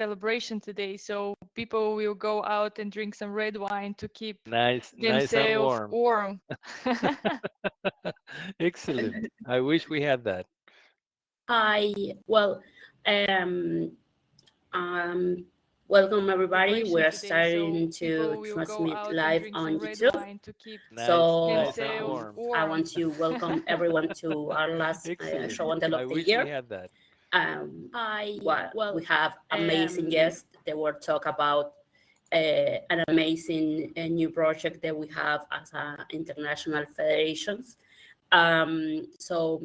celebration today. So people will go out and drink some red wine to keep Nice, nice and themselves warm. warm. Excellent. I wish we had that. Hi, well, um, um, welcome everybody. Celebration We're today. So starting people to will go transmit out and live drink on some red YouTube. wine to keep Nice, So nice and themselves warm. I warm. want to welcome everyone to our last Excellent. show and tell I of the wish we year. had that. Well, we have amazing guests. They will talk about an amazing new project that we have as international federations. So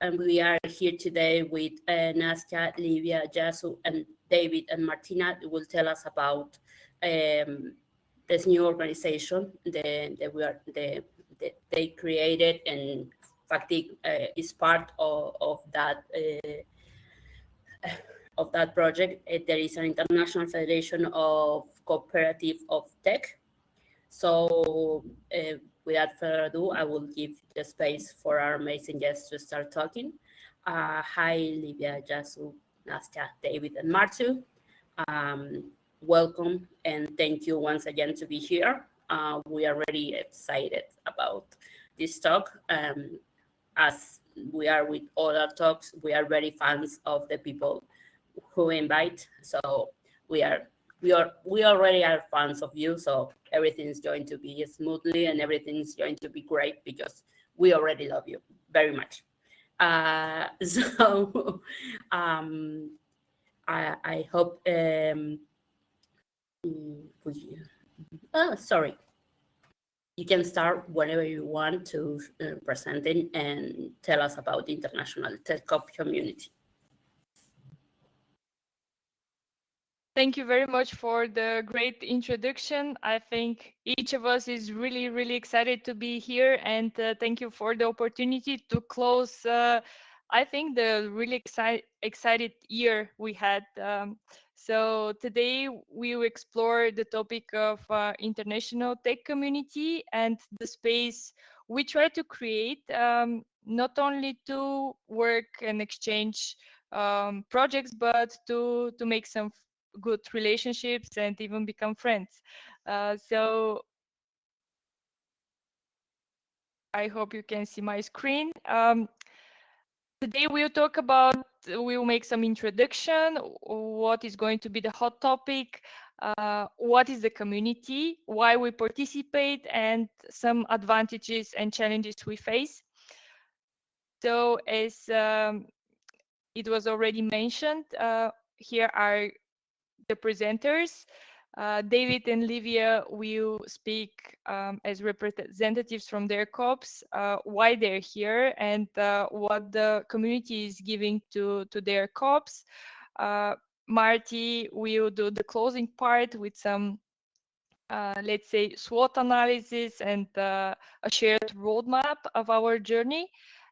and we are here today with Nastya, Livia, Jasu, and David and Martina. Who will tell us about this new organization that they created, and FACTTIC is part of that project. There is an International Federation of Cooperative of Tech. So without further ado, I will give the space for our amazing guests to start talking. Hi, Livia, Jasu, Nastya, David, and Martu. Welcome and thank you once again to be here. We are really excited about this talk. As we are with all our talks, we are very fans of the people who invite. So we already are fans of you. So everything's going to be smoothly and everything's going to be great because we already love you very much. So I hope. Sorry. You can start whenever you want to present it and tell us about the International Tech Coop Community. Thank you very much for the great introduction. I think each of us is really, really excited to be here, and thank you for the opportunity to close, I think, the really excited year we had. So today we will explore the topic of international tech community and the space we try to create, not only to work and exchange projects, but to make some good relationships and even become friends. So I hope you can see my screen. Today we'll make some introduction, what is going to be the hot topic, what is the community, why we participate, and some advantages and challenges we face. So as it was already mentioned, here are the presenters. David and Livia will speak as representatives from their co-ops, why they're here and what the community is giving to their co-ops. Marty will do the closing part with some, let's say, SWOT analysis and a shared roadmap of our journey.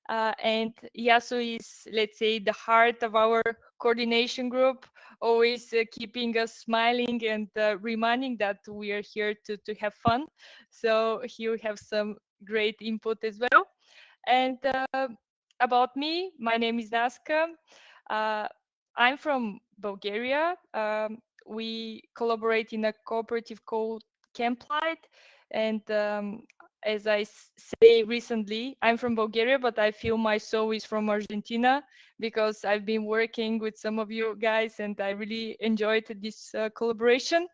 And Yasu is, let's say, the heart of our coordination group, always keeping us smiling and reminding that we are here to have fun. So he will have some great input as well. And about me, my name is Naska. I'm from Bulgaria. We collaborate in a cooperative called Camplight. And as I say recently, I'm from Bulgaria, but I feel my soul is from Argentina because I've been working with some of you guys and I really enjoyed this collaboration.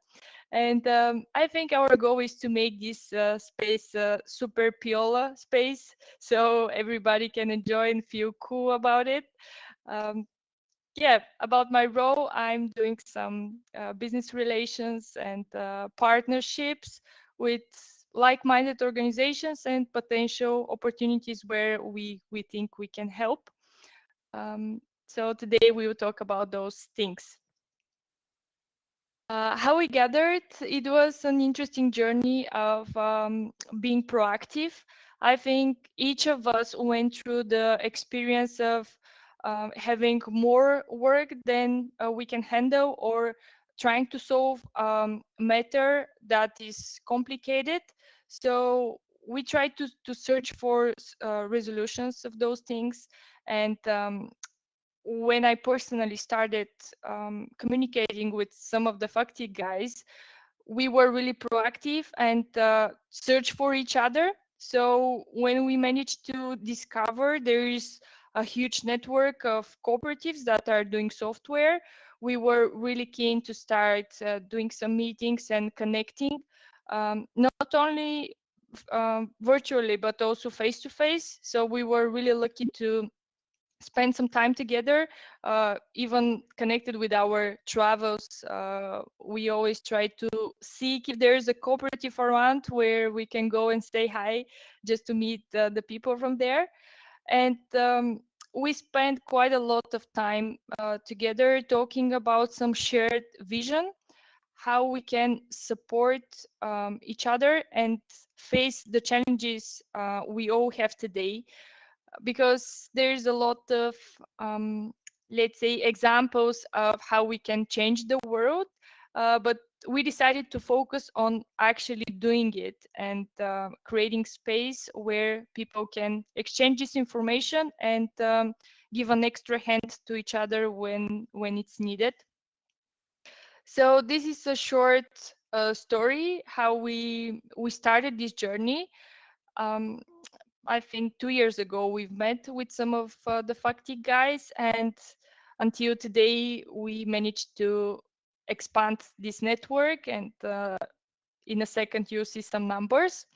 And I think our goal is to make this space super piola space so everybody can enjoy and feel cool about it. Yeah, about my role, I'm doing some business relations and partnerships with like-minded organizations and potential opportunities where we think we can help. So today we will talk about those things. How we gathered, it was an interesting journey of being proactive. I think each of us went through the experience of having more work than we can handle or trying to solve matter that is complicated. So we try to search for resolutions of those things. And when I personally started communicating with some of the FACTTIC guys, we were really proactive and search for each other. So when we managed to discover there is a huge network of cooperatives that are doing software, we were really keen to start doing some meetings and connecting, not only virtually, but also face-to-face. So we were really lucky to spend some time together, even connected with our travels. We always try to seek if there's a cooperative around where we can go and say hi, just to meet the people from there. And we spent quite a lot of time together talking about some shared vision, how we can support each other and face the challenges we all have today, because there's a lot of let's say examples of how we can change the world, but we decided to focus on actually doing it and creating space where people can exchange this information and give an extra hand to each other when it's needed. So this is a short story how we started this journey. I think 2 years ago we've met with some of the FACTTIC guys, and until today we managed to expand this network, and in a second you'll see some numbers.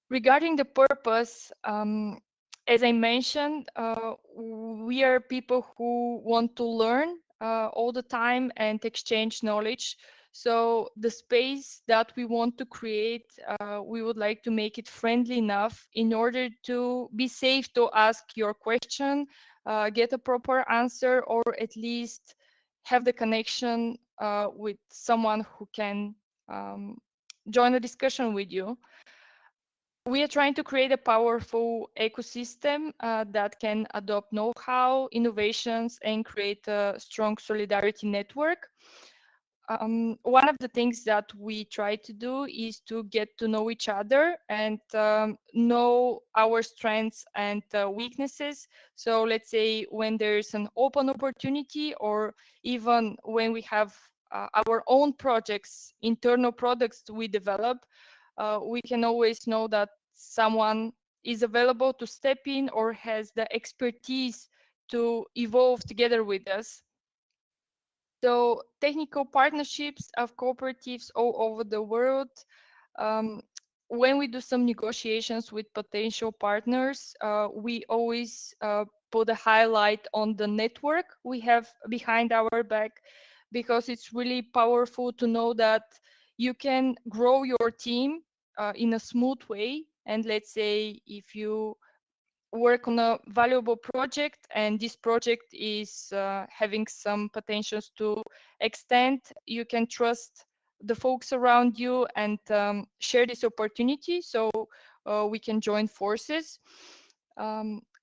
Regarding the purpose, as I mentioned, we are people who want to learn all the time and exchange knowledge. So the space that we want to create, we would like to make it friendly enough in order to be safe to ask your question, get a proper answer, or at least have the connection with someone who can join a discussion with you. We are trying to create a powerful ecosystem that can adopt know-how, innovations, and create a strong solidarity network. One of the things that we try to do is to get to know each other and know our strengths and weaknesses. So let's say when there's an open opportunity, or even when we have our own projects, internal products we develop, we can always know that someone is available to step in or has the expertise to evolve together with us. So technical partnerships of cooperatives all over the world. When we do some negotiations with potential partners, we always put a highlight on the network we have behind our back, because it's really powerful to know that you can grow your team in a smooth way. And let's say if you work on a valuable project and this project is having some potentials to extend, you can trust the folks around you and share this opportunity, so we can join forces.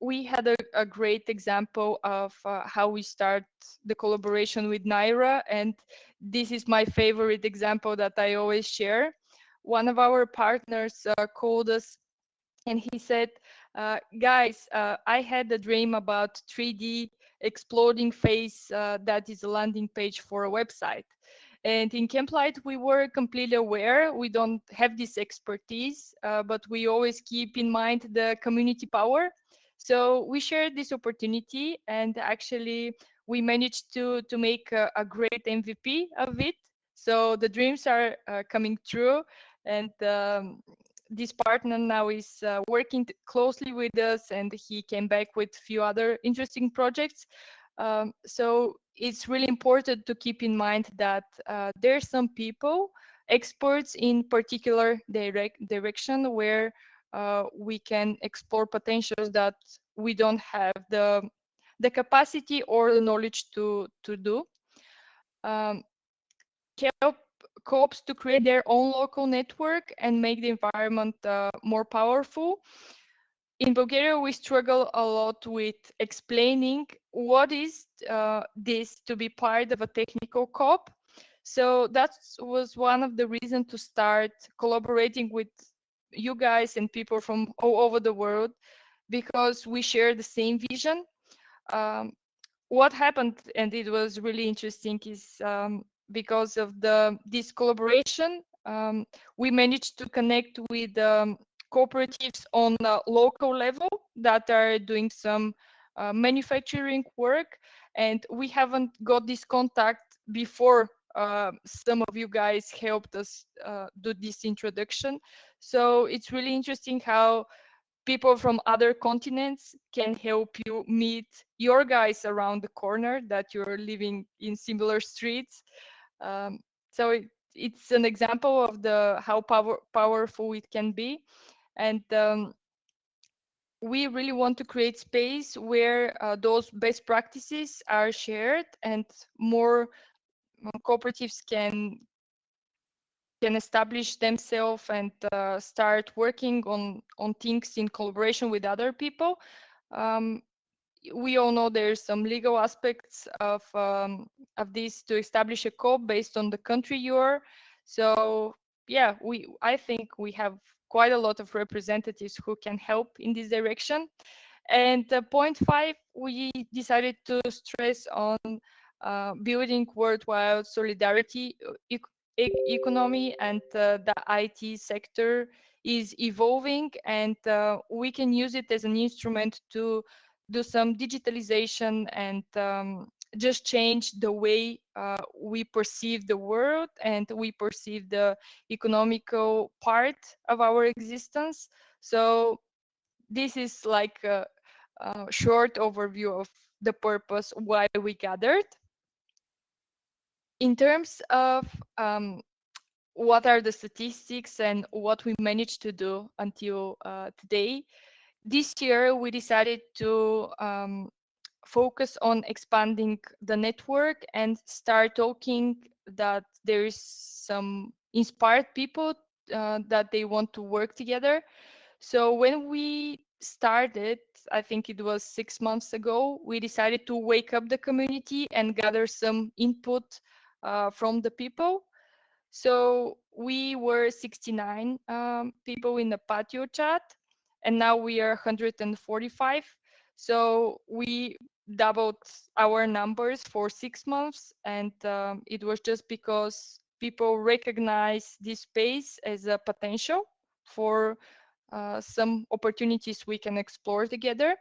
We had a great example of how we start the collaboration with Naira, and this is my favorite example that I always share. One of our partners called us and he said, guys, I had a dream about 3D exploding face that is a landing page for a website. And in Camplight, we were completely aware we don't have this expertise, but we always keep in mind the community power. So we shared this opportunity, and actually we managed to make a great MVP of it. So the dreams are coming true, and this partner now is working closely with us, and he came back with a few other interesting projects. So it's really important to keep in mind that there are some people, experts in particular direction, where we can explore potentials that we don't have the capacity or the knowledge to do. Help co-ops to create their own local network and make the environment more powerful. In Bulgaria, we struggle a lot with explaining what is this to be part of a technical co-op. So that was one of the reasons to start collaborating with you guys and people from all over the world, because we share the same vision. what happened, and it was really interesting, is because of this collaboration, we managed to connect with cooperatives on a local level that are doing some manufacturing work, and we haven't got this contact before. Some of you guys helped us do this introduction, so it's really interesting how people from other continents can help you meet your guys around the corner that you're living in similar streets. Um, so it's an example of how powerful it can be, and we really want to create space where those best practices are shared, and more cooperatives can establish themselves and start working on things in collaboration with other people. Um, we all know there's some legal aspects of this to establish a coop based on the country you're. So yeah, I think we have quite a lot of representatives who can help in this direction. And point 5, we decided to stress on building worldwide solidarity economy, and the IT sector is evolving, and we can use it as an instrument to do some digitalization and just change the way we perceive the world and we perceive the economical part of our existence. So this is like a short overview of the purpose why we gathered. In terms of what are the statistics and what we managed to do until today, this year we decided to focus on expanding the network and start talking that there is some inspired people that they want to work together. So when we started, I think it was 6 months ago, we decided to wake up the community and gather some input from the people. So we were 69 people in the patio chat, and now we are 145. So we doubled our numbers for 6 months, and it was just because people recognize this space as a potential for some opportunities we can explore together.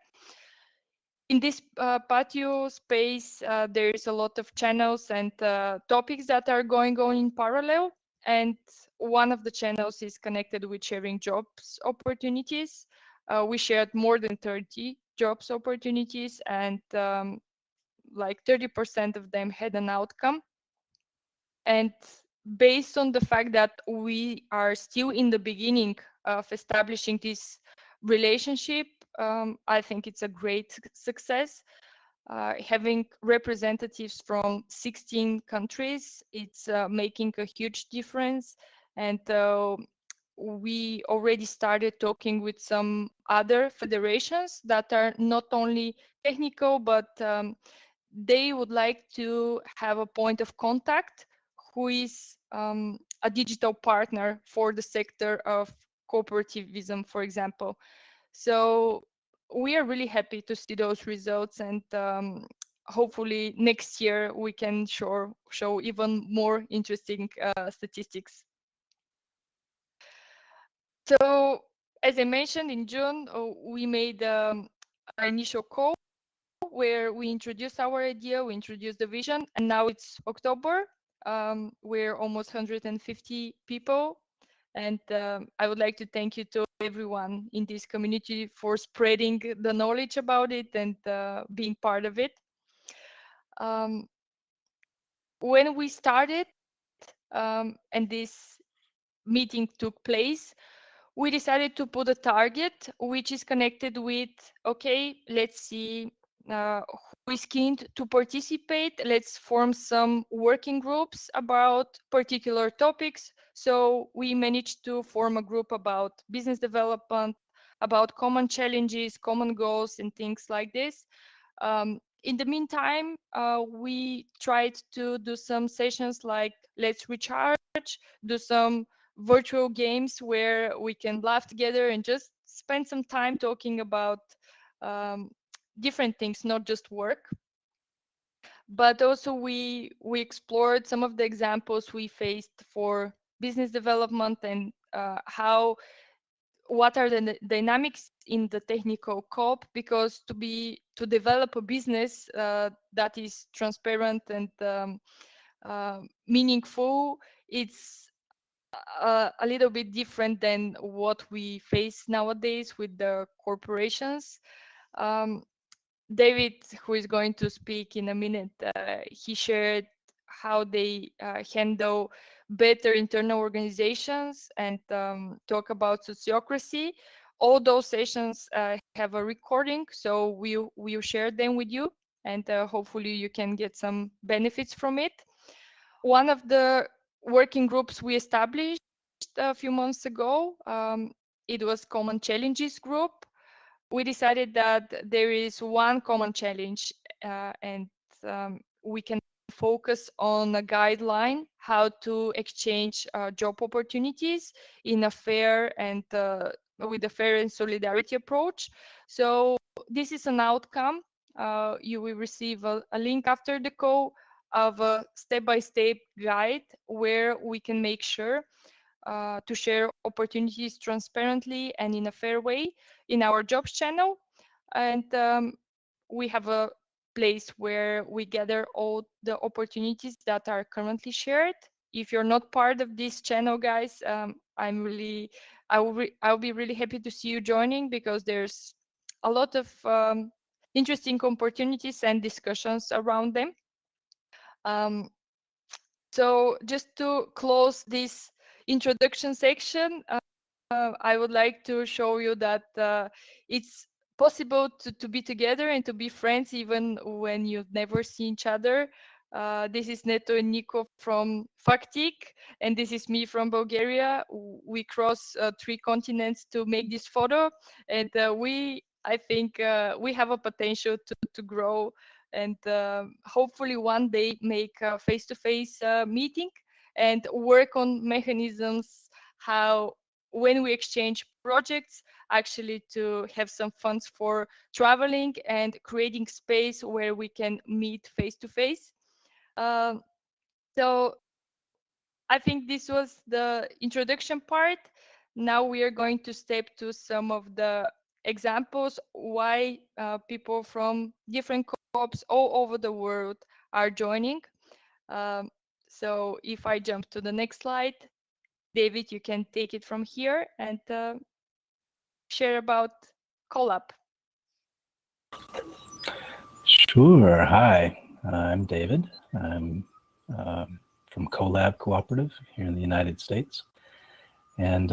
In this patio space, there is a lot of channels and topics that are going on in parallel. And one of the channels is connected with sharing jobs opportunities. We shared more than 30 jobs opportunities, and like 30% of them had an outcome. And based on the fact that we are still in the beginning of establishing this relationship, I think it's a great success. Having representatives from 16 countries, it's making a huge difference. And we already started talking with some other federations that are not only technical, but they would like to have a point of contact who is a digital partner for the sector of cooperativism, for example. So we are really happy to see those results, and hopefully next year we can show even more interesting statistics. So as I mentioned, in June, we made an initial call where we introduced our idea, we introduced the vision, and now it's October. We're almost 150 people. And I would like to thank you to everyone in this community for spreading the knowledge about it and being part of it. When we started and this meeting took place, we decided to put a target which is connected with, okay, let's see who is keen to participate. Let's form some working groups about particular topics. So we managed to form a group about business development, about common challenges, common goals, and things like this. In the meantime, we tried to do some sessions like Let's Recharge, do some virtual games where we can laugh together and just spend some time talking about different things, not just work. but also we explored some of the examples we faced for business development and what are the dynamics in the technical co-op, because to develop a business that is transparent and meaningful, it's a little bit different than what we face nowadays with the corporations. David, who is going to speak in a minute, he shared how they handle better internal organizations and talk about sociocracy. All those sessions have a recording, so we'll share them with you, and hopefully you can get some benefits from it. One of the working groups we established a few months ago, it was Common Challenges Group. We decided that there is one common challenge and we can focus on a guideline how to exchange job opportunities in a fair and with a fair and solidarity approach. So this is an outcome. You will receive a link after the call of a step-by-step guide where we can make sure to share opportunities transparently and in a fair way in our jobs channel. And we have a place where we gather all the opportunities that are currently shared. If you're not part of this channel, guys, I'll be really happy to see you joining, because there's a lot of interesting opportunities and discussions around them. So just to close this introduction section, I would like to show you that it's possible to be together and to be friends even when you've never seen each other. This is Neto and Nico from FACTTIC, and this is me from Bulgaria. We cross 3 continents to make this photo, and I think we have a potential to grow and hopefully one day make a face-to-face meeting and work on mechanisms how when we exchange projects actually to have some funds for traveling and creating space where we can meet face-to-face. So I think this was the introduction part. Now we are going to step to some of the examples why people from different co-ops all over the world are joining. So if I jump to the next slide, David, you can take it from here and share about Collab. Sure. Hi, I'm David. I'm from Collab Cooperative here in the United States. And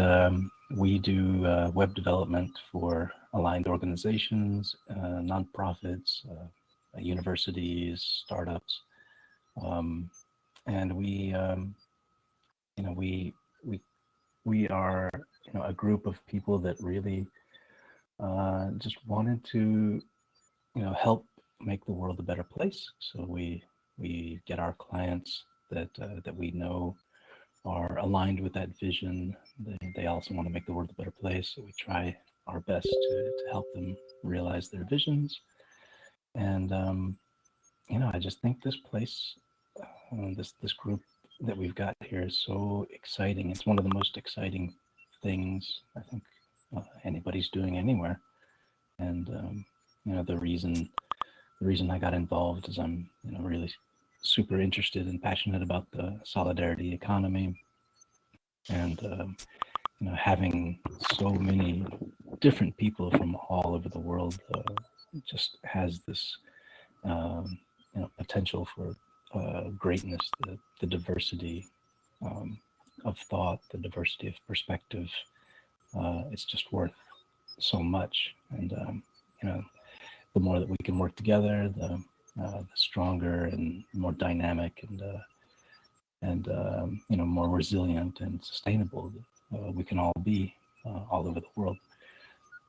we do web development for aligned organizations, nonprofits, universities, startups. And we are a group of people that really just wanted to help make the world a better place. So we get our clients that we know are aligned with that vision. They also want to make the world a better place. So we try our best to help them realize their visions. And I just think this place, this group that we've got here is so exciting. It's one of the most exciting things I think anybody's doing anywhere. And the reason I got involved is I'm really super interested and passionate about the solidarity economy, and having so many different people from all over the world just has this potential for greatness. The diversity of thought, the diversity of perspective, it's just worth so much. And the more that we can work together, the stronger and more dynamic and more resilient and sustainable we can all be all over the world.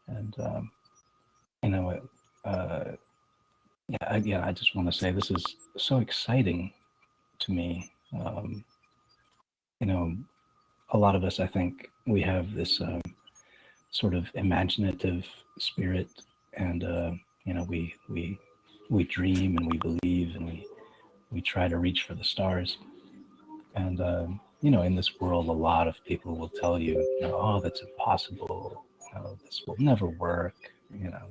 And I just want to say this is so exciting to me. A lot of us, I think, we have this sort of imaginative spirit, and we dream and we believe and we try to reach for the stars. And, you know, in this world, a lot of people will tell you, you know, oh, that's impossible. You know, this will never work. You know,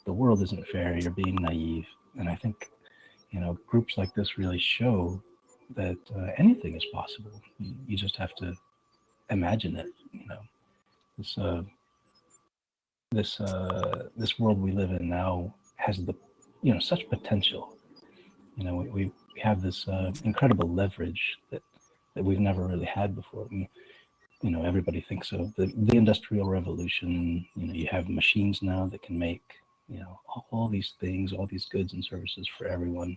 the world isn't fair. You're being naive. And I think, you know, groups like this really show that anything is possible. You just have to imagine it. You know, this world we live in now has the, you know, such potential. You know, we have this incredible leverage that we've never really had before. I mean, you know, everybody thinks of the Industrial Revolution. You know, you have machines now that can make, you know, all these things, all these goods and services for everyone.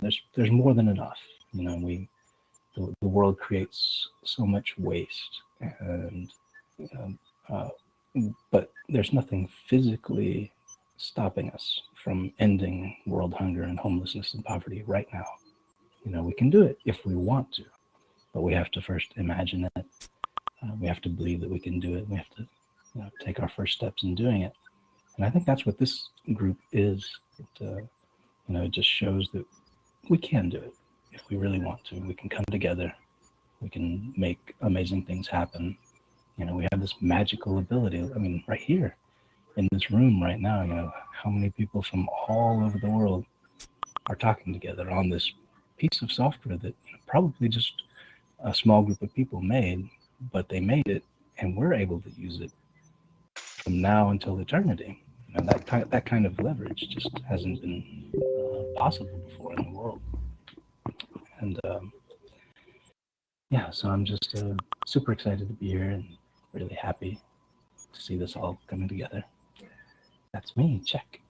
There's more than enough. You know, the world creates so much waste, and but there's nothing physically stopping us from ending world hunger and homelessness and poverty right now. You know, we can do it if we want to, but we have to first imagine it. We have to believe that we can do it. We have to, you know, take our first steps in doing it. And I think that's what this group is. You know, it just shows that we can do it if we really want to. We can come together. We can make amazing things happen. You know, we have this magical ability. I mean, right here in this room right now, you know, how many people from all over the world are talking together on this piece of software that, you know, probably just a small group of people made, but they made it and we're able to use it from now until eternity. You know, that kind of leverage just hasn't been possible before in the world. And yeah, so I'm just super excited to be here and really happy to see this all coming together. That's me, check.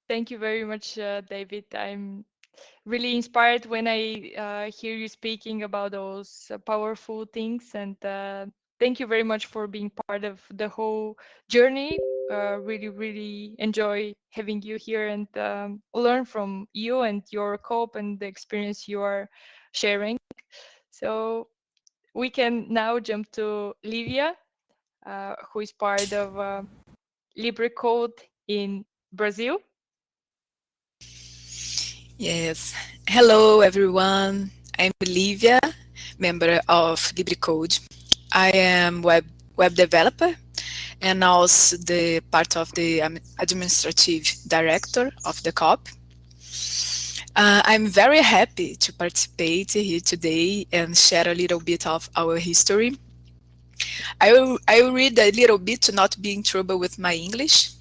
Thank you very much, David. I'm really inspired when I hear you speaking about those powerful things, and thank you very much for being part of the whole journey. Really enjoy having you here and learn from you and your coop and the experience you are sharing. So we can now jump to Livia, who is part of LibreCode in Brazil. Yes. Hello, everyone. I'm Olivia, member of LibreCode. I am web developer and also the part of the administrative director of the COP. I'm very happy to participate here today and share a little bit of our history. I will read a little bit to not be in trouble with my English.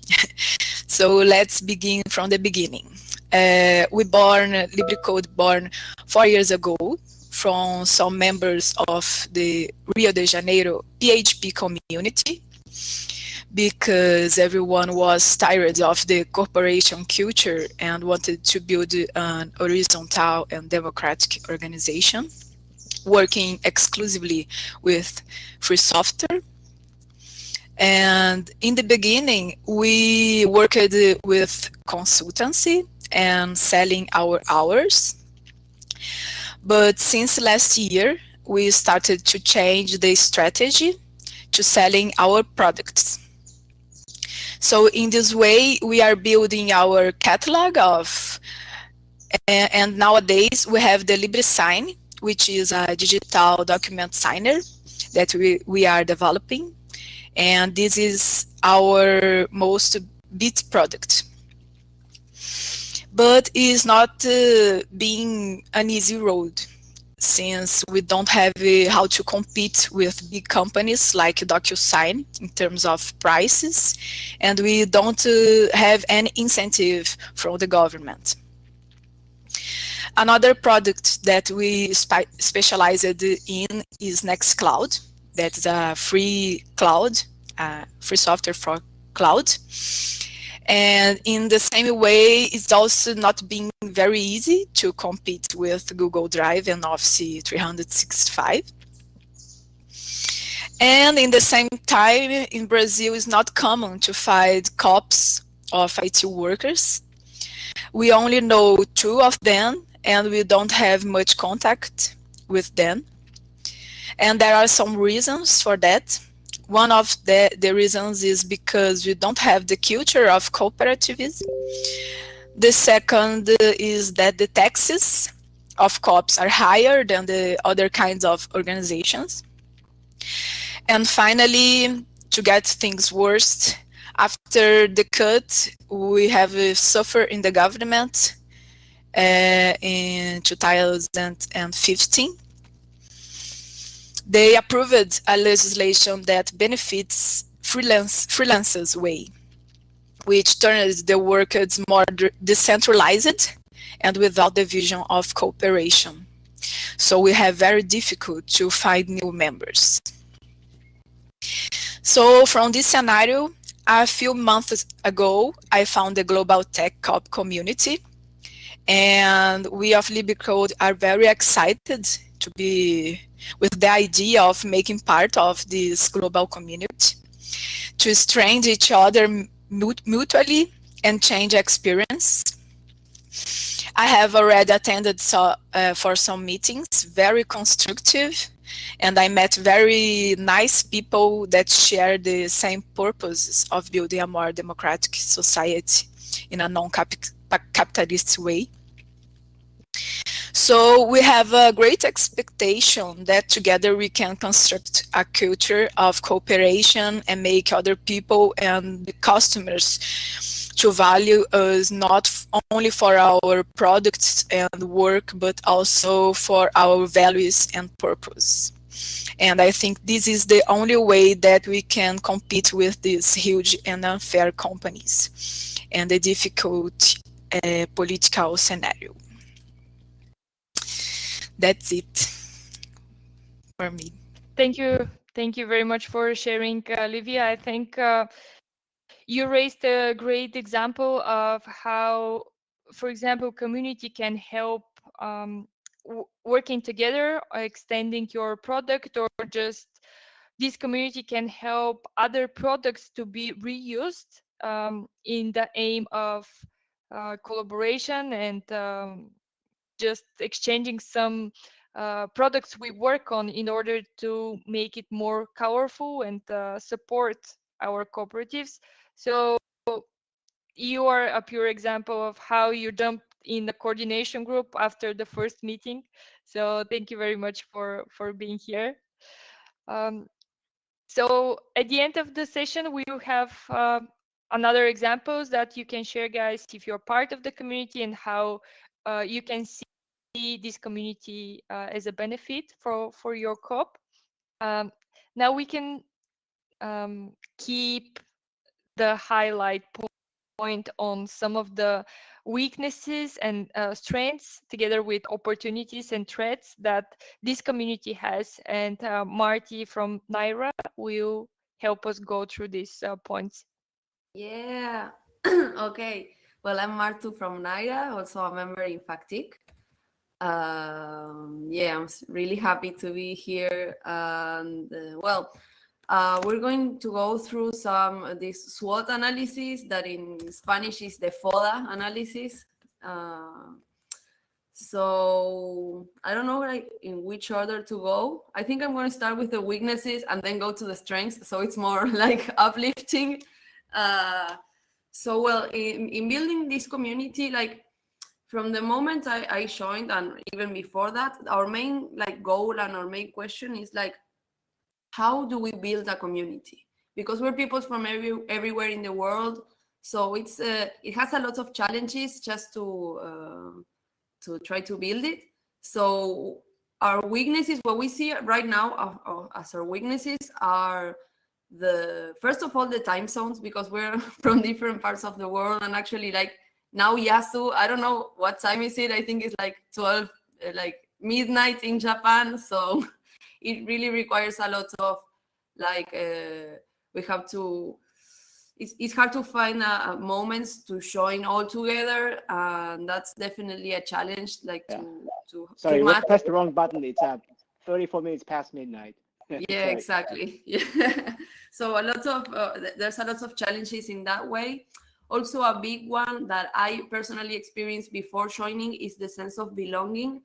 So let's begin from the beginning. LibreCode born 4 years ago from some members of the Rio de Janeiro PHP community, because everyone was tired of the corporation culture and wanted to build an horizontal and democratic organization working exclusively with free software. And in the beginning, we worked with consultancy and selling our hours. But since last year, we started to change the strategy to selling our products. So in this way, we are building our catalog of, and nowadays we have the LibreSign, which is a digital document signer that we are developing. And this is our most beat product. But it's not being an easy road, since we don't have how to compete with big companies like DocuSign in terms of prices, and we don't have any incentive from the government. Another product that we specialized in is Nextcloud. That's a free cloud, free software for cloud. And in the same way, it's also not being very easy to compete with Google Drive and Office 365. And in the same time, in Brazil, it's not common to find COPs of IT workers. We only know 2 of them, and we don't have much contact with them. And there are some reasons for that. One of the reasons is because we don't have the culture of cooperativism. The second is that the taxes of co-ops are higher than the other kinds of organizations. And finally, to get things worse, after the cut, we have suffered in the government in 2015. They approved a legislation that benefits freelancers way, which turns the workers more decentralized and without the vision of cooperation. So we have very difficult to find new members. So from this scenario, a few months ago, I found the Global Tech Coop Community, and we of LibCode are very excited to be with the idea of making part of this global community, to strengthen each other mutually and change experience. I have already attended for some meetings, very constructive, and I met very nice people that share the same purposes of building a more democratic society in a non-capitalist way. So we have a great expectation that together we can construct a culture of cooperation and make other people and the customers to value us not only for our products and work, but also for our values and purpose. And I think this is the only way that we can compete with these huge and unfair companies and the difficult political scenario. That's it for me. Thank you. Thank you very much for sharing, Livia. I think you raised a great example of how, for example, community can help working together, extending your product, or just this community can help other products to be reused in the aim of collaboration and just exchanging some products we work on in order to make it more powerful and support our cooperatives. So you are a pure example of how you jumped in the coordination group after the first meeting. So thank you very much for being here. So at the end of the session, we will have another examples that you can share, guys, if you're part of the community and how you can see this community as a benefit for your co-op. Now we can keep the highlight point on some of the weaknesses and strengths together with opportunities and threats that this community has. And Marty from Naira will help us go through these points. Yeah. Okay. Well, I'm Martu from Naira, also a member in FACTTIC. Yeah, I'm really happy to be here. And we're going to go through some this SWOT analysis that in Spanish is the FODA analysis. So I don't know in which order to go. I think I'm going to start with the weaknesses and then go to the strengths. So it's more like uplifting. In building this community, like from the moment I joined and even before that, our main goal and our main question is how do we build a community? Because we're people from everywhere in the world, so it has a lot of challenges just to try to build it. So our weaknesses, what we see right now as our weaknesses are first of all the time zones, because we're from different parts of the world, and actually now Yasu, I don't know what time is it. I think it's 12, midnight in Japan. So it really requires a lot of we have to. It's hard to find moments to join all together, and that's definitely a challenge. Sorry, we pressed the wrong button. It's 34 minutes past midnight. Yeah, exactly. Yeah. So there's a lot of challenges in that way. Also, a big one that I personally experienced before joining is the sense of belonging.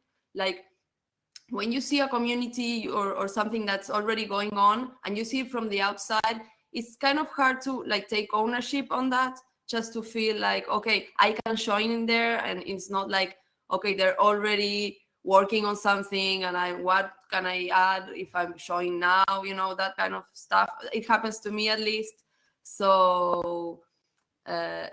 When you see a community or something that's already going on and you see it from the outside, it's kind of hard to take ownership on that, just to feel like, okay, I can join in there, and it's not like, okay, they're already working on something and what can I add if I'm showing now, you know, that kind of stuff. It happens to me at least. So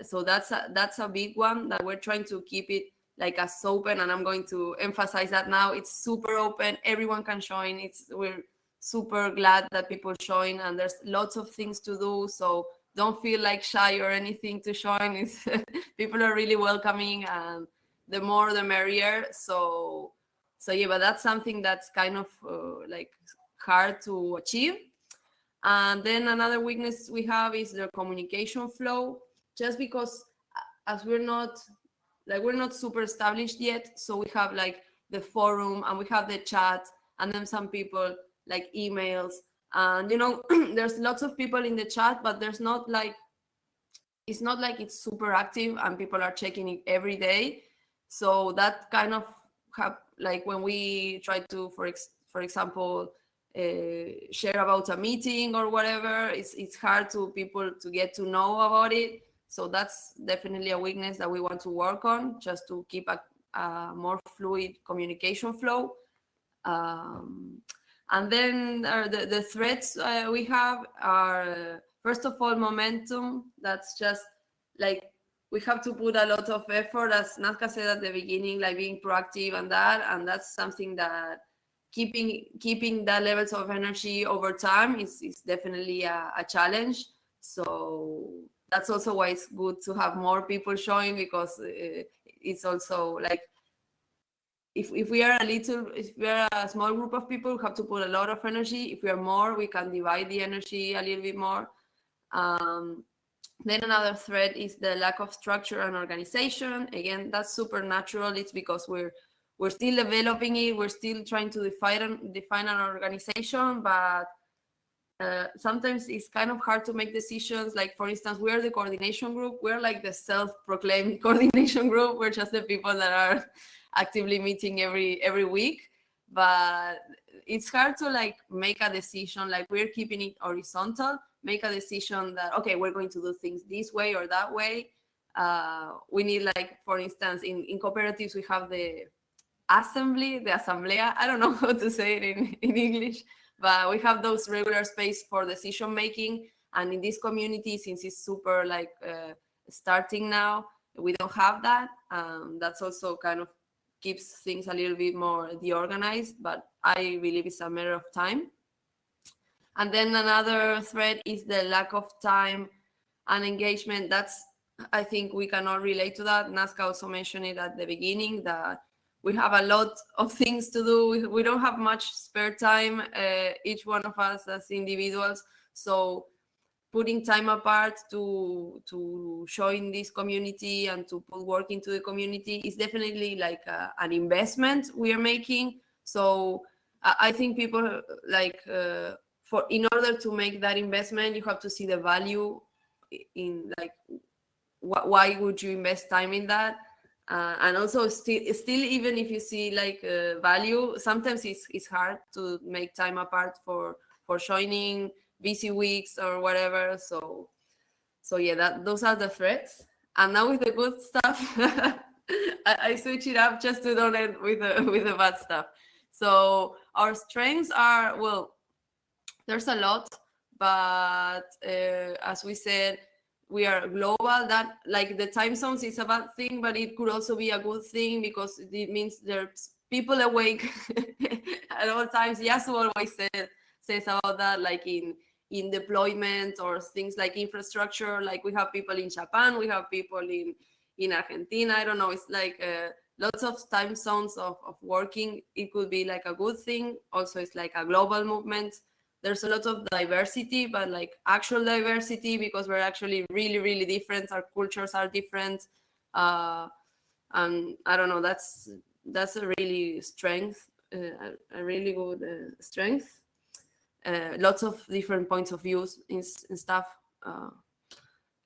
so that's a big one, that we're trying to keep it like as open, and I'm going to emphasize that now. It's super open, everyone can join. We're super glad that people join, and there's lots of things to do, so don't feel like shy or anything to join. It's people are really welcoming, and the more the merrier. So yeah, but that's something that's kind of like hard to achieve. And then another weakness we have is the communication flow, just because as we're not super established yet, so we have like the forum and we have the chat, and then some people like emails, and you know, there's lots of people in the chat, but there's not like, it's not like it's super active and people are checking it every day. So that kind of like when we try to, for example, share about a meeting or whatever, it's hard to people to get to know about it. So that's definitely a weakness that we want to work on, just to keep a more fluid communication flow. And then the threats we have are, first of all, momentum. That's just like, we have to put a lot of effort, as Nazca said at the beginning, like being proactive and that's something that keeping that levels of energy over time is definitely a challenge. So that's also why it's good to have more people showing, because it's also like, if we are a small group of people, we have to put a lot of energy. If we are more, we can divide the energy a little bit more. Then another threat is the lack of structure and organization. Again, that's super natural. It's because we're still developing it. We're still trying to define an organization, but sometimes it's kind of hard to make decisions. Like, for instance, we're the coordination group. We're like the self-proclaimed coordination group. We're just the people that are actively meeting every week, but it's hard to like make a decision. Like, we're keeping it horizontal, make a decision that, okay, we're going to do things this way or that way. We need, like, for instance, in cooperatives, we have the asamblea. I don't know how to say it in English, but we have those regular space for decision making. And in this community, since it's super like starting now, we don't have that. That's also kind of keeps things a little bit more deorganized, but I believe it's a matter of time. And then another threat is the lack of time and engagement. That's, I think we can all relate to that. Nazca also mentioned it at the beginning, that we have a lot of things to do. We don't have much spare time, each one of us as individuals. So putting time apart to join this community and to put work into the community is definitely like an investment we are making. So I think people like, in order to make that investment, you have to see the value in, like, why would you invest time in that? And also still even if you see like value, sometimes it's hard to make time apart for joining busy weeks or whatever. So yeah, those are the threats. And now with the good stuff, I switch it up just to don't end with the bad stuff. So our strengths are, well, there's a lot, but as we said, we are global. That, like, the time zones is a bad thing, but it could also be a good thing, because it means there's people awake at all times. Yasu always says about that, like in deployment or things like infrastructure. Like, we have people in Japan, we have people in Argentina. I don't know, it's like lots of time zones of working. It could be like a good thing. Also, it's like a global movement. There's a lot of diversity, but like actual diversity, because we're actually really, really different. Our cultures are different. And I don't know, that's a really strength, a really good strength. Lots of different points of views and stuff.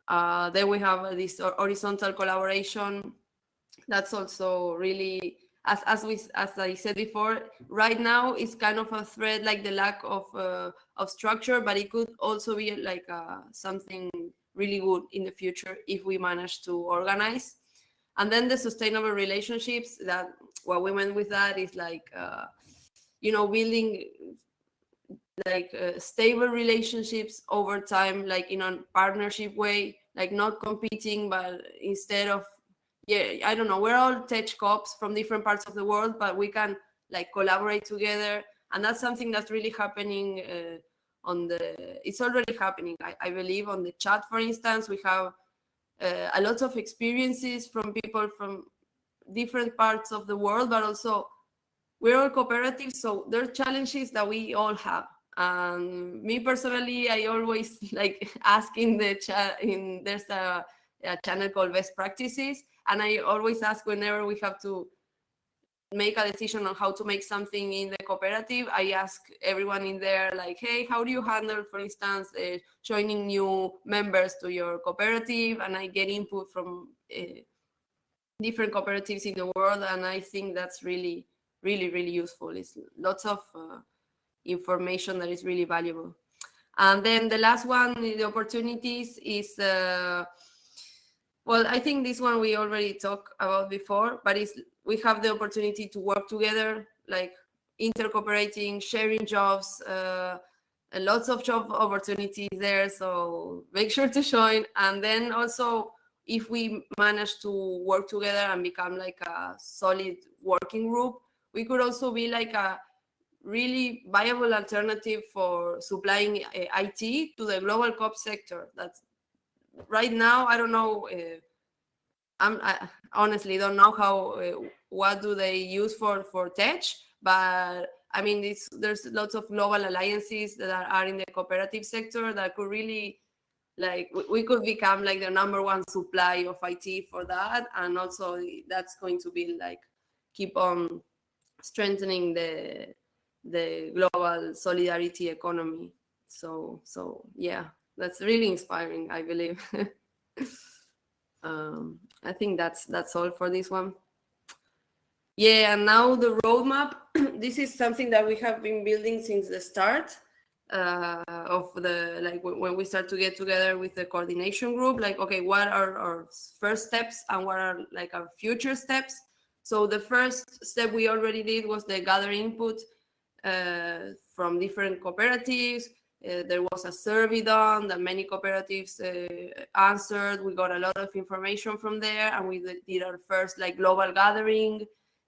Then we have this horizontal collaboration. That's also really, as I said before, right now it's kind of a threat, like the lack of structure, but it could also be like something really good in the future if we manage to organize. And then the sustainable relationships, that what we meant with that is like, building like stable relationships over time, like in a partnership way, like not competing, but instead of, I don't know, we're all tech cops from different parts of the world, but we can like collaborate together. And that's something that's really happening it's already happening, I believe. On the chat, for instance, we have a lot of experiences from people from different parts of the world, but also we're all cooperatives, so there are challenges that we all have. Me personally, I always like ask in the chat, there's a channel called Best Practices, and I always ask whenever we have to make a decision on how to make something in the cooperative, I ask everyone in there, like, hey, how do you handle, for instance, joining new members to your cooperative? And I get input from different cooperatives in the world, and I think that's really, really, really useful. It's lots of information that is really valuable. And then the last one, the opportunities, is well, I think this one we already talked about before, but we have the opportunity to work together, like intercooperating, sharing jobs, and lots of job opportunities there. So make sure to join. And then also, if we manage to work together and become like a solid working group, we could also be like a really viable alternative for supplying IT to the global COP sector. That's right now, I don't know. I honestly don't know how. What do they use for tech? But I mean, there's lots of global alliances that are in the cooperative sector that could really, like, we could become like the #1 supply of IT for that, and also that's going to be like keep on strengthening the global solidarity economy. So yeah, that's really inspiring, I believe. I think that's all for this one. Yeah, and now the roadmap. This is something that we have been building since the start of the, like, when we start to get together with the coordination group, like, okay, what are our first steps and what are like our future steps? So the first step we already did was the gather input from different cooperatives. There was a survey done that many cooperatives answered. We got a lot of information from there, and we did our first like global gathering,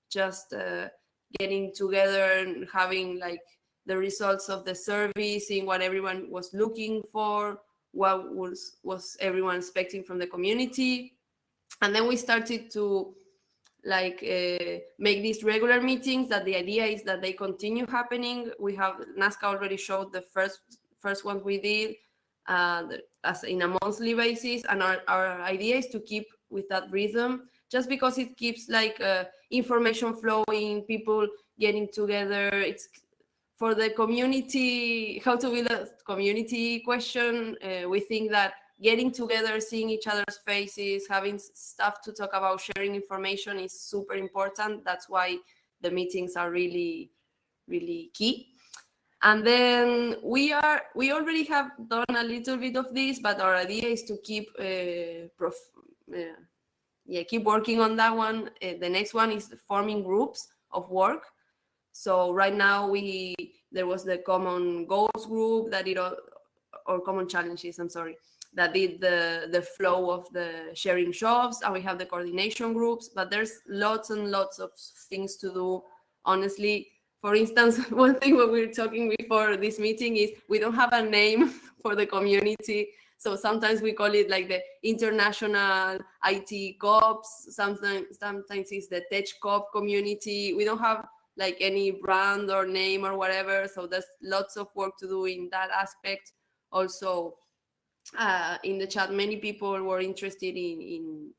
just getting together and having like the results of the survey, seeing what everyone was looking for, what was everyone expecting from the community. And then we started to like make these regular meetings, that the idea is that they continue happening. We have, Nazca already showed the first one we did as in a monthly basis, and our idea is to keep with that rhythm, just because it keeps like information flowing, people getting together. It's for the community, how to build a community question. We think that getting together, seeing each other's faces, having stuff to talk about, sharing information is super important. That's why the meetings are really, really key. And then we already have done a little bit of this, but our idea is to keep keep working on that one. The next one is forming groups of work. So right now there was the common goals group that did or common challenges, I'm sorry, that did the flow of the sharing jobs, and we have the coordination groups, but there's lots and lots of things to do, honestly. For instance, one thing what we were talking before this meeting is we don't have a name for the community. So sometimes we call it like the International IT Cops. Sometimes it's the Tech Coop Community. We don't have like any brand or name or whatever. So there's lots of work to do in that aspect. Also, in the chat, many people were interested in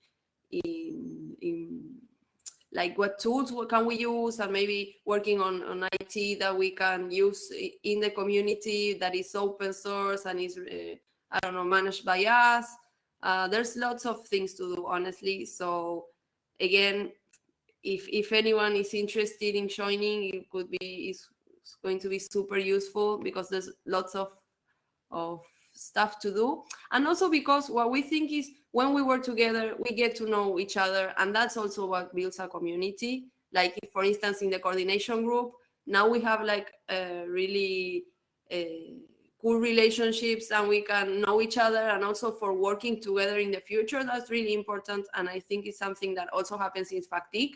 like what tools can we use, and maybe working on IT that we can use in the community that is open source and is I don't know, managed by us. There's lots of things to do, honestly. So again, if anyone is interested in joining, it's going to be super useful, because there's lots of stuff to do, and also because what we think is when we work together, we get to know each other, and that's also what builds a community. Like, if, for instance, in the coordination group, now we have like really cool relationships, and we can know each other, and also for working together in the future, that's really important. And I think it's something that also happens in FACTTIC.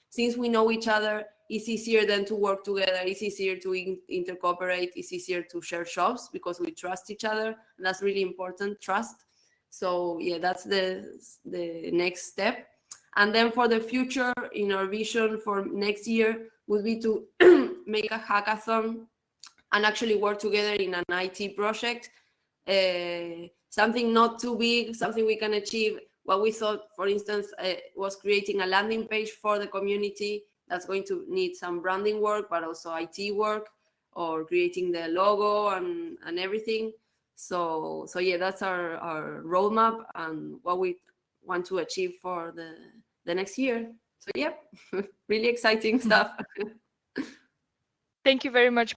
Since we know each other, it's easier then to work together, it's easier to intercooperate, it's easier to share shops because we trust each other, and that's really important, trust. So yeah, that's the next step. And then for the future, in our vision for next year would be to make a hackathon and actually work together in an IT project, something not too big, something we can achieve. What we thought, for instance, was creating a landing page for the community that's going to need some branding work, but also IT work, or creating the logo and everything. So yeah, that's our roadmap and what we want to achieve for the next year. So yeah, really exciting stuff. Thank you very much,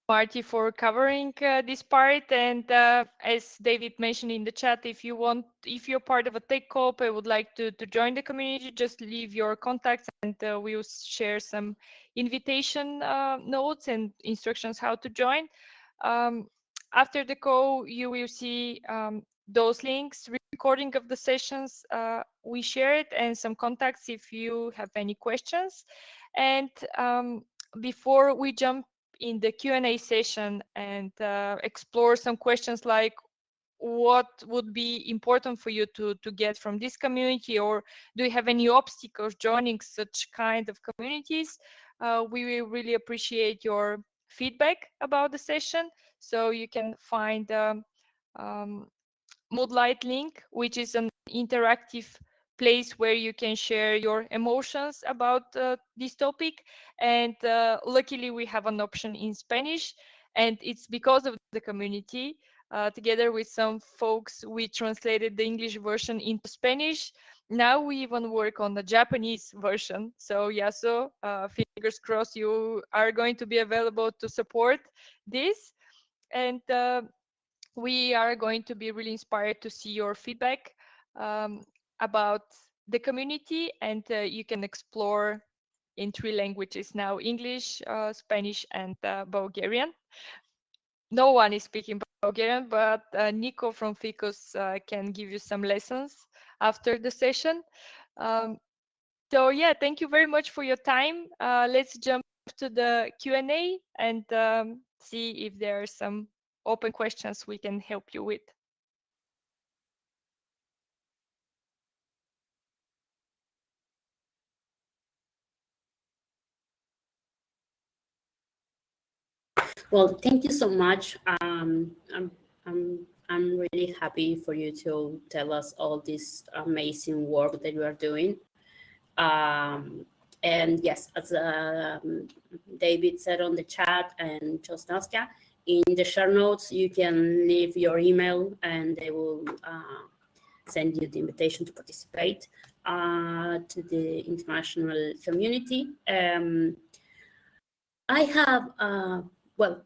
Marty, for covering this part. And as David mentioned in the chat, if you're part of a tech coop and would like to join the community, just leave your contacts, and we will share some invitation notes and instructions how to join. After the call, you will see those links, recording of the sessions we shared, and some contacts if you have any questions. And before we jump in the Q&A session and explore some questions like what would be important for you to get from this community, or do you have any obstacles joining such kind of communities, we will really appreciate your feedback about the session. So you can find Moodlight link, which is an interactive place where you can share your emotions about this topic. And luckily we have an option in Spanish, and it's because of the community. Together with some folks, we translated the English version into Spanish. Now we even work on the Japanese version. So Yaso, fingers crossed you are going to be available to support this. And we are going to be really inspired to see your feedback about the community, and you can explore in 3 languages now: English, Spanish, and Bulgarian. No one is speaking Bulgarian, but Nico from Ficus can give you some lessons after the session. So yeah, thank you very much for your time. Let's jump to the Q&A and see if there are some open questions we can help you with. Well, thank you so much. I'm really happy for you to tell us all this amazing work that you are doing. And yes, as David said on the chat, and Josnaska, in the show notes, you can leave your email and they will send you the invitation to participate to the international community. I have, well,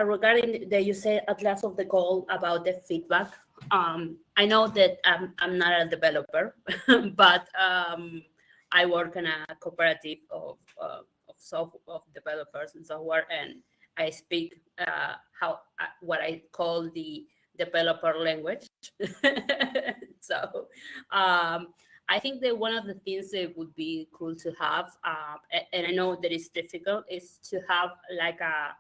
regarding that you said at last of the call about the feedback, I know that I'm not a developer, but I work in a cooperative of developers and software, and I speak what I call the developer language. So I think that one of the things that would be cool to have, and I know that it's difficult, is to have like a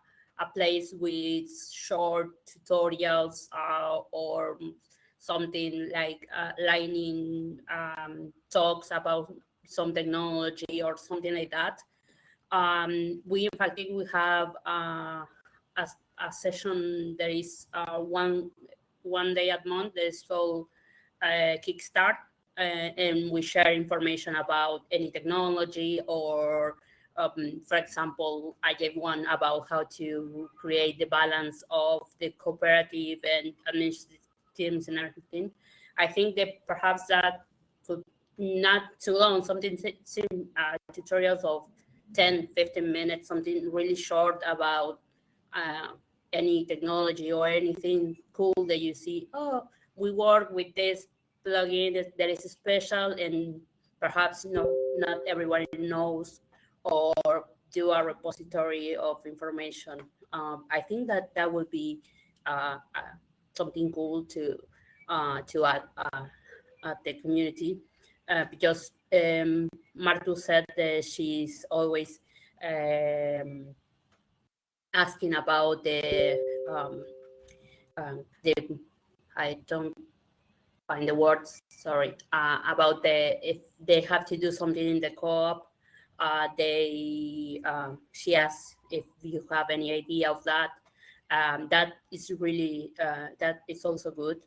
place with short tutorials or something like lightning talks about some technology or something like that. We in fact we have a session that is one day a month that is called Kickstart, and we share information about any technology, or for example, I gave one about how to create the balance of the cooperative and administrative teams and everything. I think that perhaps that could not too long, something tutorials of 10-15 minutes, something really short about any technology or anything cool that you see. Oh, we work with this plugin that is special, and perhaps not everyone knows, or do a repository of information. I think that would be something cool to add at the community, because Martu said that she's always asking about the I don't find the words, sorry, about if they have to do something in the co-op. She asks if you have any idea of that. That is really, that is also good,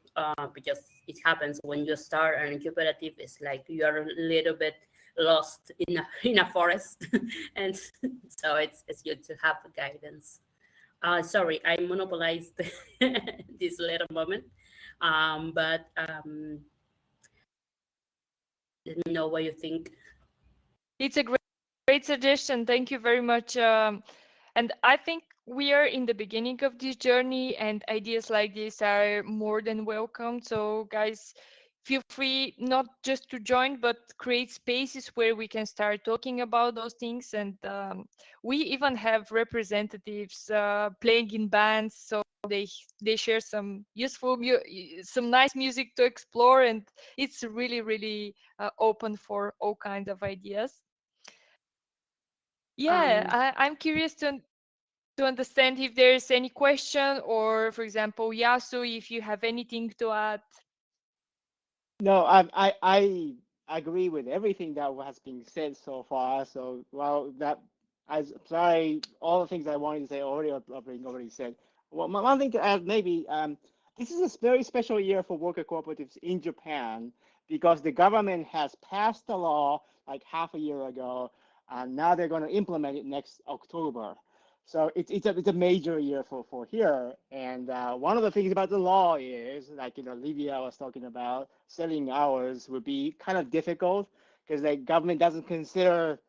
because it happens when you start an cooperative. It's like you are a little bit lost in a forest, and so it's good to have guidance. Sorry, I monopolized this little moment, but let me know what you think. It's a great suggestion. Thank you very much. And I think we are in the beginning of this journey, and ideas like this are more than welcome. So guys, feel free not just to join, but create spaces where we can start talking about those things. And we even have representatives playing in bands, so they share some useful, some nice music to explore, and it's really open for all kinds of ideas. Yeah, I'm curious to understand if there's any question, or for example, Yasu, if you have anything to add. No, I agree with everything that has been said so far. So, well, I'm sorry, all the things I wanted to say already said. Well, one thing to add, maybe, this is a very special year for worker cooperatives in Japan, because the government has passed a law like half a year ago, and now they're going to implement it next October. So it's a major year for here. And one of the things about the law is, like, Livia was talking about, selling hours would be kind of difficult because the government doesn't consider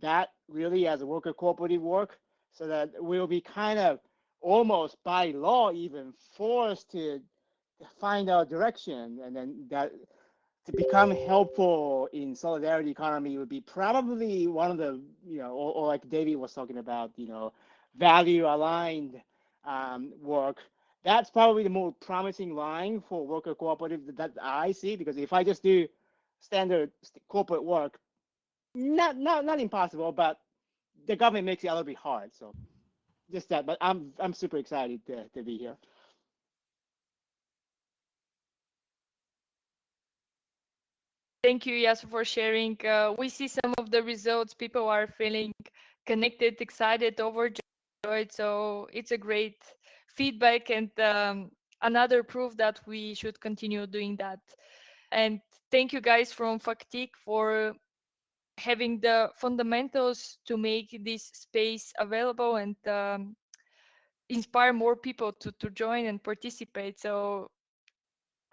that really as a worker cooperative work. So that we'll be kind of almost by law even forced to find our direction, and then that to become helpful in solidarity economy would be probably one of the, or like David was talking about, value aligned work. That's probably the more promising line for worker cooperative that I see, because if I just do standard corporate work, not impossible, but the government makes it a little bit hard. So just that, but I'm super excited to be here. Thank you, Yasu, for sharing. We see some of the results. People are feeling connected, excited, overjoyed. So it's a great feedback, and another proof that we should continue doing that. And thank you guys from FACTTIC for having the fundamentals to make this space available and inspire more people to join and participate. So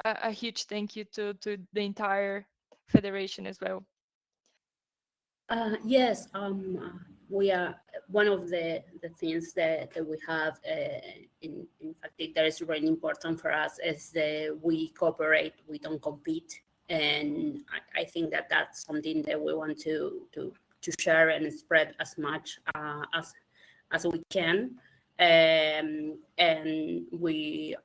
a huge thank you to the entire federation as well. Yes, we are one of the things that we have in FACTTIC that is really important for us is that we cooperate, we don't compete, and I think that that's something that we want to share and spread as much as we can, and we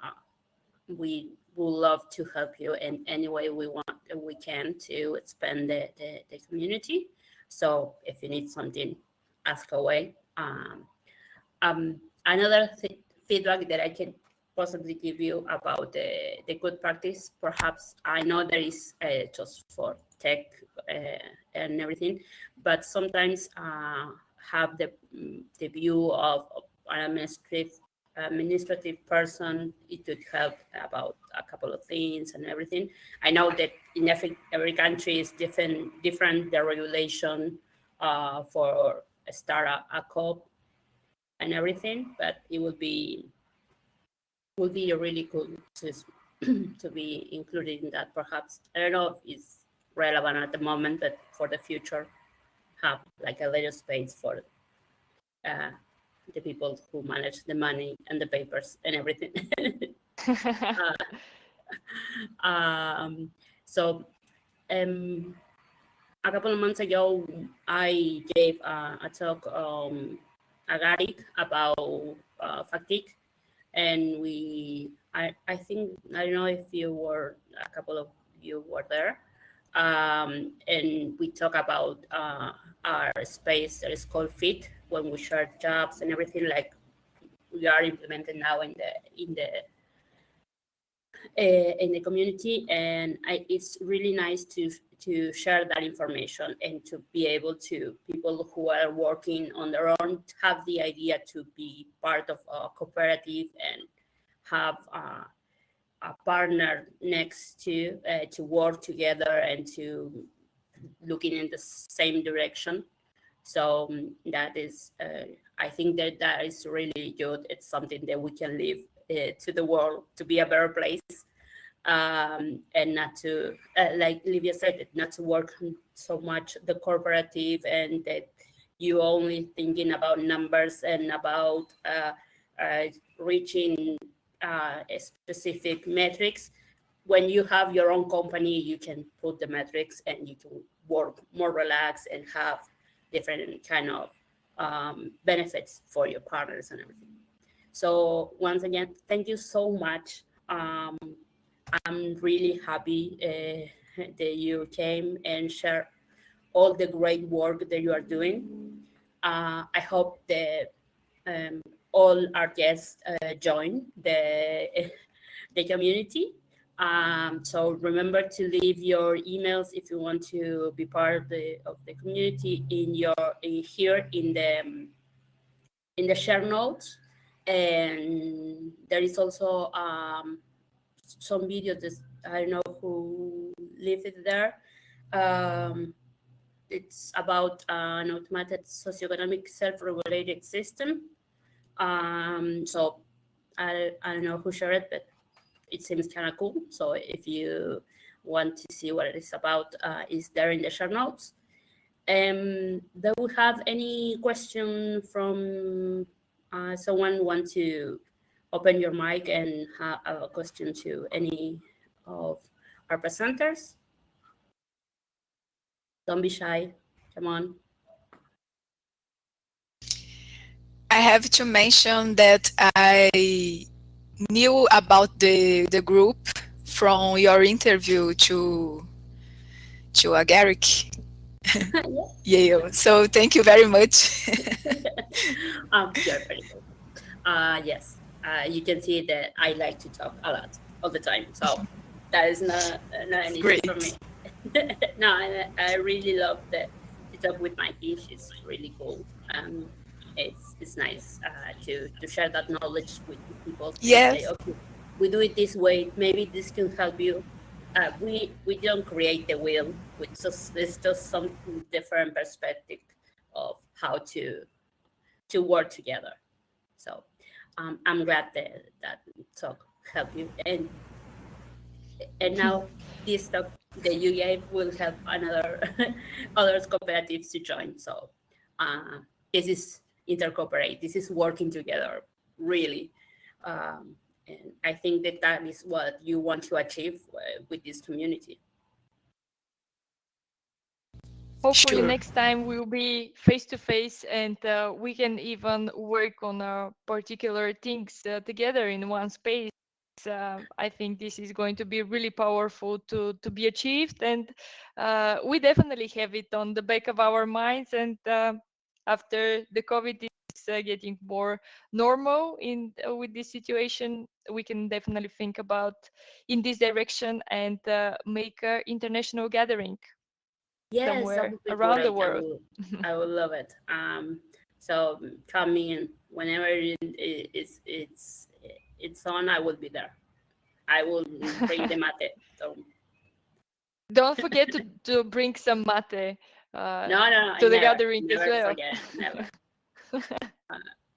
would love to help you in any way we can to expand the community. So if you need something, ask away. Another feedback that I can possibly give you about the good practice, perhaps I know there is just for tech and everything, but sometimes have the view of an administrative person. It could help about a couple of things and everything. I know that in every country is different the regulation for start a co-op and everything, but it would be really cool to be included in that. Perhaps I don't know if it's relevant at the moment, but for the future, have like a little space for the people who manage the money and the papers and everything. So a couple of months ago, I gave a talk at GARIC about FACTTIC, and I think, I don't know if a couple of you were there, and we talk about our space that is called FIT, when we share jobs and everything, like we are implementing now in the community. And it's really nice to share that information and to be able to, people who are working on their own, have the idea to be part of a cooperative and have a partner next to work together and to looking in the same direction. So that is, I think that is really good. It's something that we can leave to the world to be a better place, and not to, like Livia said, not to work so much the cooperative and that you only thinking about numbers and about reaching specific metrics. When you have your own company, you can put the metrics and you can work more relaxed and have different kind of benefits for your partners and everything. So once again, thank you so much. I'm really happy that you came and shared all the great work that you are doing. I hope that all our guests join the community. So remember to leave your emails if you want to be part of the community here in the share notes. And there is also some videos that I don't know who left it there. It's about an automated socioeconomic self-regulated system. So I don't know who shared it, but it seems kind of cool. So if you want to see what it is about, it's there in the show notes. Do we have any question from someone want to open your mic and have a question to any of our presenters? Don't be shy, come on. I have to mention that I knew about the group from your interview to Agaric. Yeah, so thank you very much. You're very good. Yes, you can see that I like to talk a lot all the time, so that is not an issue for me. No, I really love to talk with Mikey. She's really cool. It's nice to share that knowledge with people. Yes. Say, okay, we do it this way. Maybe this can help you. We don't create the wheel. It's just some different perspective of how to work together. So I'm glad that talk helped you. And now this talk that you gave will help other cooperatives to join. So this is intercooperate. This is working together, really. And I think that is what you want to achieve with this community. Hopefully Sure. next time we'll be face to face and we can even work on particular things together in one space. I think this is going to be really powerful to be achieved, and we definitely have it on the back of our minds. And after the COVID is getting more normal with this situation, we can definitely think about in this direction and make an international gathering. Yes, Somewhere that would be around the great. world. I would love it. So come in whenever it's on. I will be there. I will bring the mate. So. Don't forget to bring some mate No, to the never, gathering as never well. Forget, never.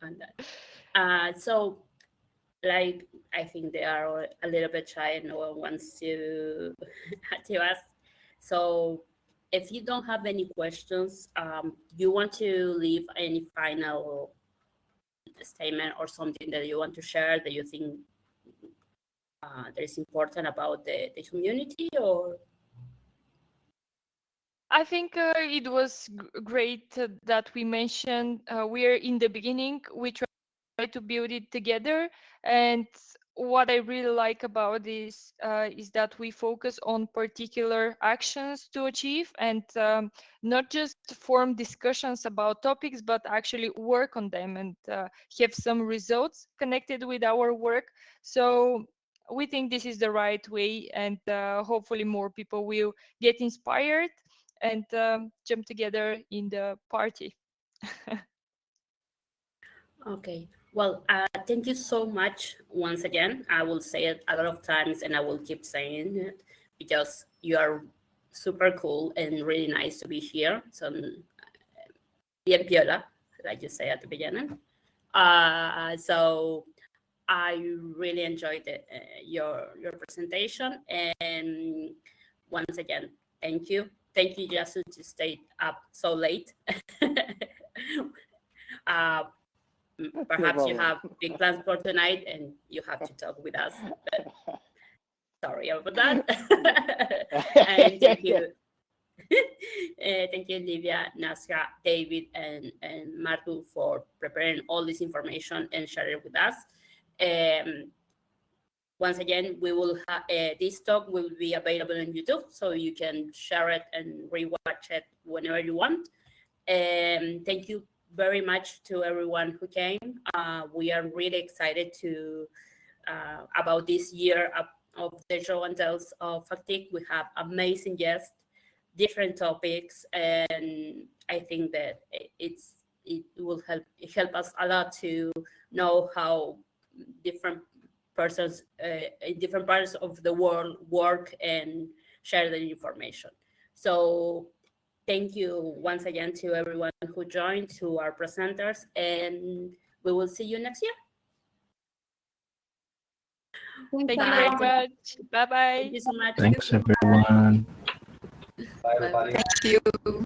On that. So, like, I think they are a little bit shy and no one wants to ask. So, if you don't have any questions, you want to leave any final statement or something that you want to share that you think that is important about the community? Or I think it was great that we mentioned we're in the beginning. We try to build it together, and what I really like about this is that we focus on particular actions to achieve, and not just form discussions about topics, but actually work on them and have some results connected with our work. So we think this is the right way, and hopefully more people will get inspired and jump together in the party. okay, well, thank you so much once again. I will say it a lot of times, and I will keep saying it because you are super cool and really nice to be here. So, bien piola, like you say at the beginning. So I really enjoyed your presentation, and once again, thank you. Thank you, Yasu, to stay up so late. Perhaps you have big plans for tonight and you have to talk with us. But sorry about that. And thank you. Thank you, Livia, Nasra, David, and Martu for preparing all this information and sharing it with us. Once again, we will have this talk will be available on YouTube, so you can share it and rewatch it whenever you want. Thank you very much to everyone who came. We are really excited to about this year of the Show and Tells of FACTTIC. We have amazing guests, different topics, and I think that it will help us a lot to know how different persons in different parts of the world work and share the information. So thank you once again to everyone who joined, to our presenters, and we will see you next year. Thank you very much. Bye-bye. Thank you so much. Thanks, everyone. Bye. Thank you.